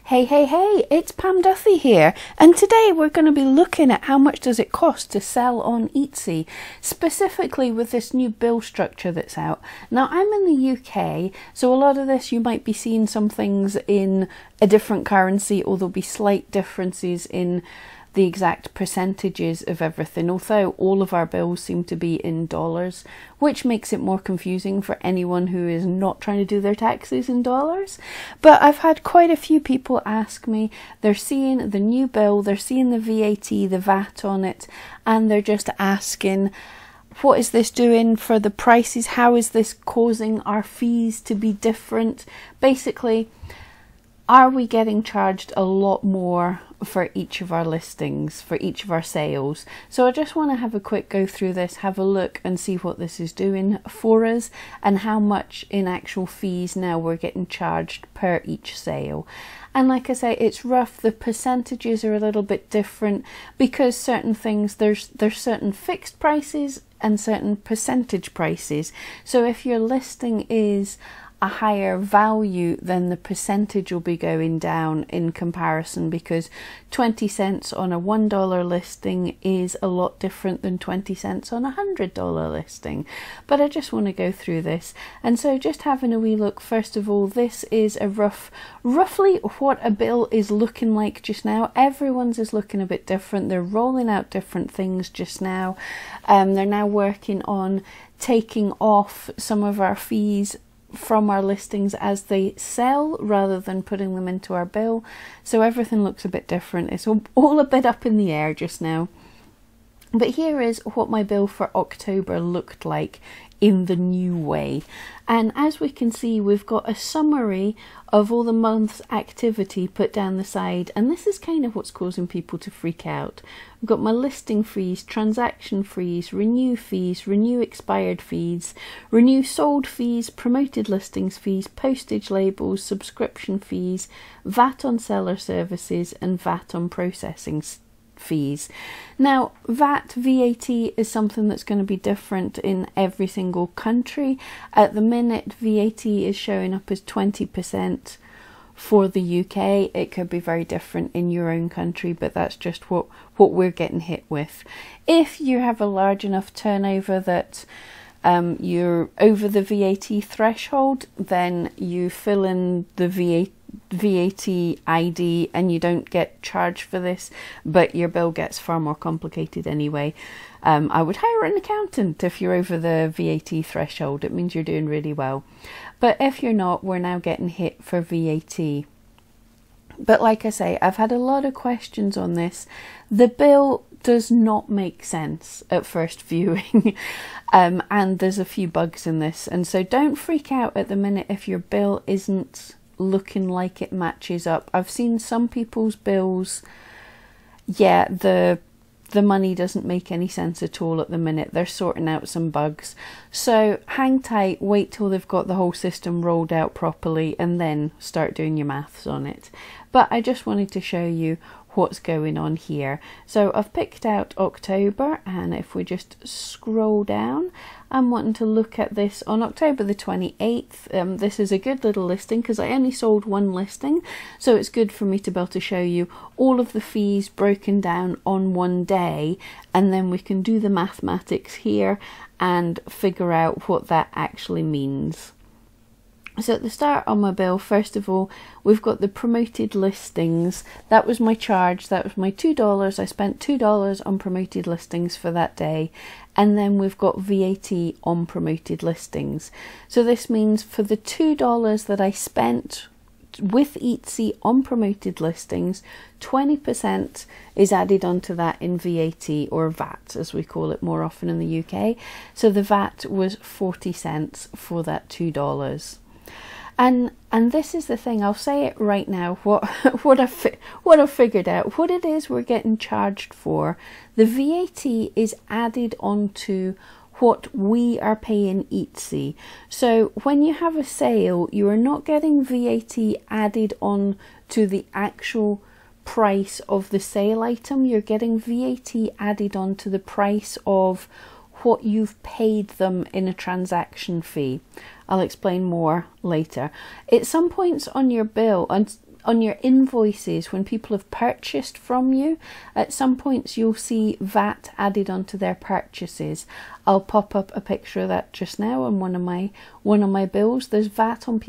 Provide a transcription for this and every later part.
Hey, it's Pam Duthie here, and today we're going to be looking at how much does it cost to sell on Etsy, specifically with this new bill structure that's out. Now, I'm in the UK, so a lot of this you might be seeing some things in a different currency, or there'll be slight differences in the exact percentages of everything, although all of our bills seem to be in dollars, which makes it more confusing for anyone who is not trying to do their taxes in dollars. But I've had quite a few people ask me, they're seeing the new bill, they're seeing the VAT, the VAT on it, and they're just asking, what is this doing for the prices? How is this causing our fees to be different? Basically, are we getting charged a lot more for each of our listings, for each of our sales? So I just want to have a quick go through this, have a look and see what this is doing for us and how much in actual fees now we're getting charged per each sale. And like I say, it's rough. The percentages are a little bit different because certain things, there's certain fixed prices and certain percentage prices. So if your listing is a higher value, then the percentage will be going down in comparison, because 20 cents on a $1 listing is a lot different than 20 cents on a $100 listing. But I just want to go through this, and so just having a wee look. First of all, this is a roughly what a bill is looking like just now. Everyone's is looking a bit different. They're rolling out different things just now. They're now working on taking off some of our fees from our listings as they sell, rather than putting them into our bill. So everything looks a bit different. It's all a bit up in the air just now. But here is what my bill for October looked like in the new way. And as we can see, we've got a summary of all the month's activity put down the side, and this is kind of what's causing people to freak out. We've got my listing fees, transaction fees, renew expired fees, renew sold fees, promoted listings fees, postage labels, subscription fees, VAT on seller services, and VAT on processing fees. Now, VAT is something that's going to be different in every single country. At the minute, VAT is showing up as 20% for the UK. It could be very different in your own country, but that's just what we're getting hit with. If you have a large enough turnover that you're over the VAT threshold, then you fill in the VAT ID and you don't get charged for this, but your bill gets far more complicated anyway. I would hire an accountant if you're over the VAT threshold. It means you're doing really well. But if you're not, we're now getting hit for VAT. But like I say, I've had a lot of questions on this. The bill does not make sense at first viewing, and there's a few bugs in this, and so don't freak out at the minute if your bill isn't looking like it matches up. I've seen some people's bills, yeah, the money doesn't make any sense at all at the minute. They're sorting out some bugs, so hang tight, wait till they've got the whole system rolled out properly, and then start doing your maths on it. But I just wanted to show you what's going on here. So I've picked out October, and if we just scroll down, I'm wanting to look at this on October the 28th. This is a good little listing because I only sold one listing, so it's good for me to be able to show you all of the fees broken down on one day, and then we can do the mathematics here and figure out what that actually means. So at the start on my bill, first of all, we've got the promoted listings. That was my charge. That was my $2. I spent $2 on promoted listings for that day. And then we've got VAT on promoted listings. So this means for the $2 that I spent with Etsy on promoted listings, 20% is added onto that in VAT, or VAT as we call it more often in the UK. So the VAT was 40 cents for that $2. And this is the thing, I'll say it right now, what I've figured out, what it is we're getting charged for. The VAT is added onto what we are paying Etsy. So when you have a sale, you are not getting VAT added on to the actual price of the sale item. You're getting VAT added on to the price of what you've paid them in a transaction fee. I'll explain more later. At some points on your bill, and on your invoices, when people have purchased from you, at some points you'll see VAT added onto their purchases. I'll pop up a picture of that just now on one of my bills. There's VAT on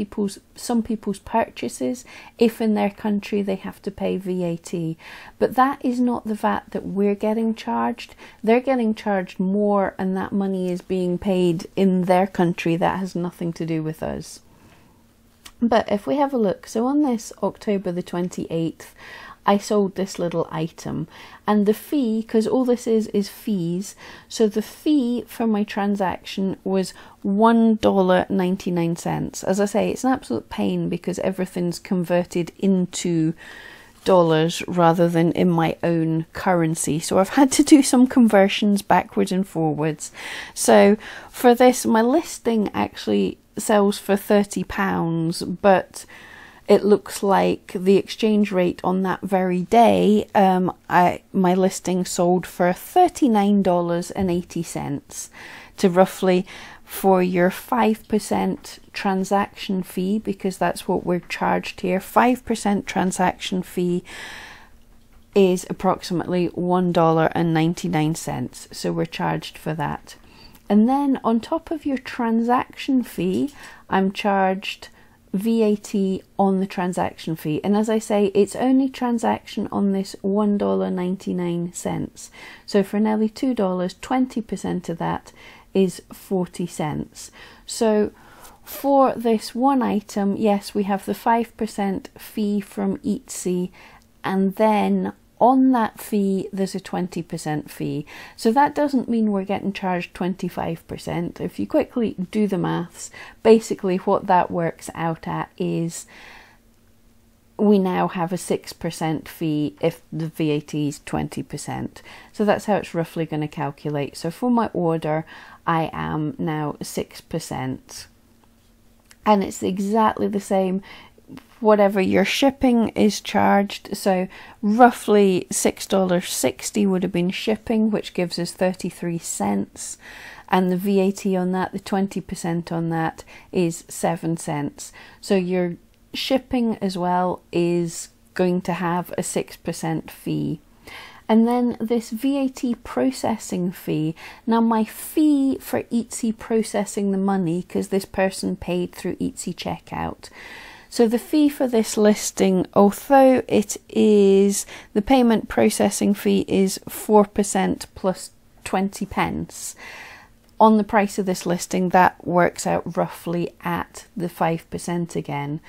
some people's purchases if in their country they have to pay VAT. But that is not the VAT that we're getting charged. They're getting charged more, and that money is being paid in their country. That has nothing to do with us. But if we have a look, so on this October the 28th, I sold this little item, and the fee, because all this is fees, so the fee for my transaction was $1.99. As I say, it's an absolute pain because everything's converted into dollars rather than in my own currency, so I've had to do some conversions backwards and forwards. So for this, my listing actually sells for £30, but it looks like the exchange rate on that very day, my listing sold for $39.80 to roughly, for your 5% transaction fee, because that's what we're charged here, 5% transaction fee is approximately $1.99, so we're charged for that. And then on top of your transaction fee, I'm charged VAT on the transaction fee. And as I say, it's only transaction on this $1.99. So for nearly $2, 20% of that is 40 cents. So for this one item, yes, we have the 5% fee from Etsy, and then on that fee, there's a 20% fee. So that doesn't mean we're getting charged 25%. If you quickly do the maths, basically what that works out at is we now have a 6% fee if the VAT is 20%. So that's how it's roughly going to calculate. So for my order, I am now 6%. And it's exactly the same whatever your shipping is charged. So roughly $6.60 would have been shipping, which gives us 33 cents. And the VAT on that, the 20% on that, is 7 cents. So your shipping as well is going to have a 6% fee. And then this VAT processing fee. Now my fee for Etsy processing the money, because this person paid through Etsy checkout. So the fee for this listing, although it is, the payment processing fee is 4% plus 20 pence. On the price of this listing, that works out roughly at the 5% again.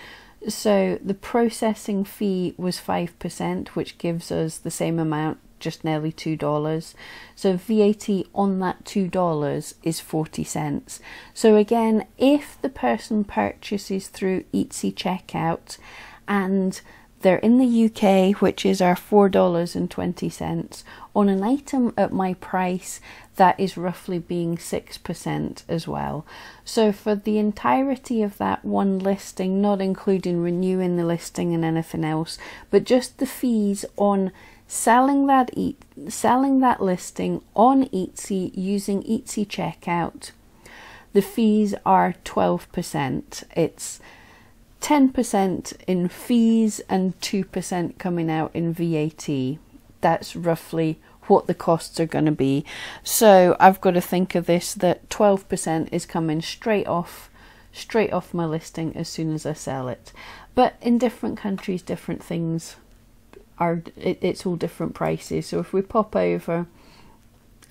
So the processing fee was 5%, which gives us the same amount, just nearly $2. So VAT on that $2 is 40 cents. So again, if the person purchases through Etsy checkout and they're in the UK, which is our $4.20, on an item at my price, that is roughly being 6% as well. So for the entirety of that one listing, not including renewing the listing and anything else, but just the fees on selling that listing on Etsy using Etsy checkout, the fees are 12%. It's 10% in fees and 2% coming out in VAT. That's roughly what the costs are going to be. So I've got to think of this, that 12% is coming straight off my listing as soon as I sell it. But in different countries, different things are, it's all different prices. So if we pop over,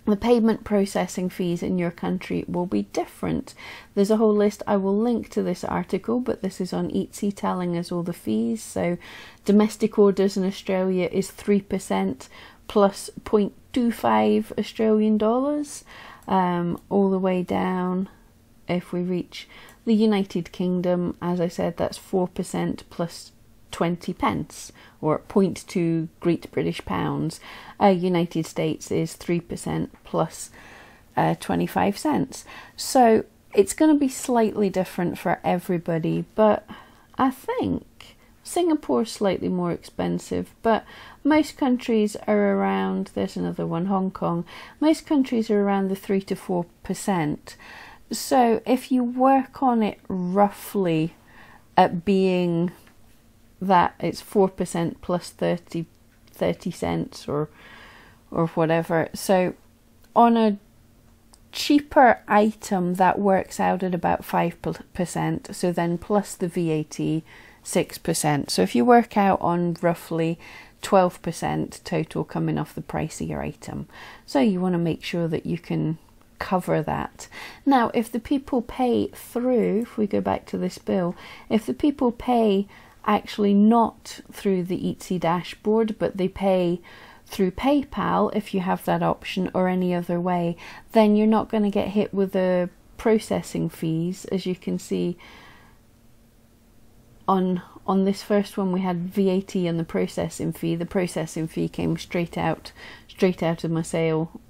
the payment processing fees in your country will be different. There's a whole list. I will link to this article, but this is on Etsy telling us all the fees. So domestic orders in Australia is 3% plus 0.25 Australian dollars, all the way down. If we reach the United Kingdom, as I said, that's 4% plus 20 pence, or 0.2 Great British pounds. United States is 3% plus 25 cents. So it's going to be slightly different for everybody, but I think Singapore's slightly more expensive, but most countries are around, there's another one, Hong Kong, most countries are around the 3 to 4%. So if you work on it roughly at being that it's 4% plus 30 cents or whatever. So on a cheaper item that works out at about 5%, so then plus the VAT 6%. So if you work out on roughly 12% total coming off the price of your item, so you want to make sure that you can cover that. Now if the people pay through, if we go back to this bill, if the people pay actually not through the Etsy dashboard, but they pay through PayPal, if you have that option, or any other way, then you're not going to get hit with the processing fees. As you can see on this first one, we had VAT and the processing fee. The processing fee came straight out of my sale,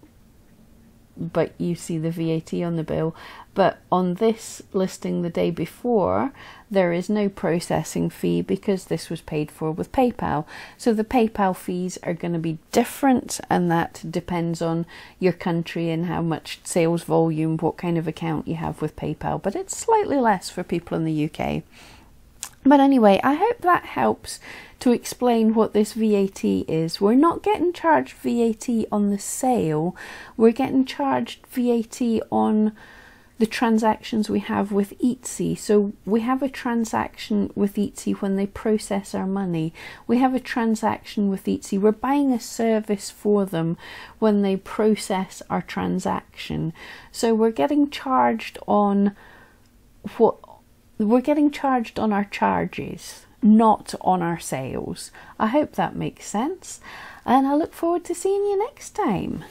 but you see the VAT on the bill. But on this listing the day before, there is no processing fee because this was paid for with PayPal. So the PayPal fees are going to be different, and that depends on your country and how much sales volume, what kind of account you have with PayPal, but it's slightly less for people in the UK. But anyway, I hope that helps to explain what this VAT is. We're not getting charged VAT on the sale, we're getting charged VAT on the transactions we have with Etsy. So we have a transaction with Etsy when they process our money. We have a transaction with Etsy. We're buying a service for them when they process our transaction. So we're getting charged on our charges, not on our sales. I hope that makes sense, and I look forward to seeing you next time.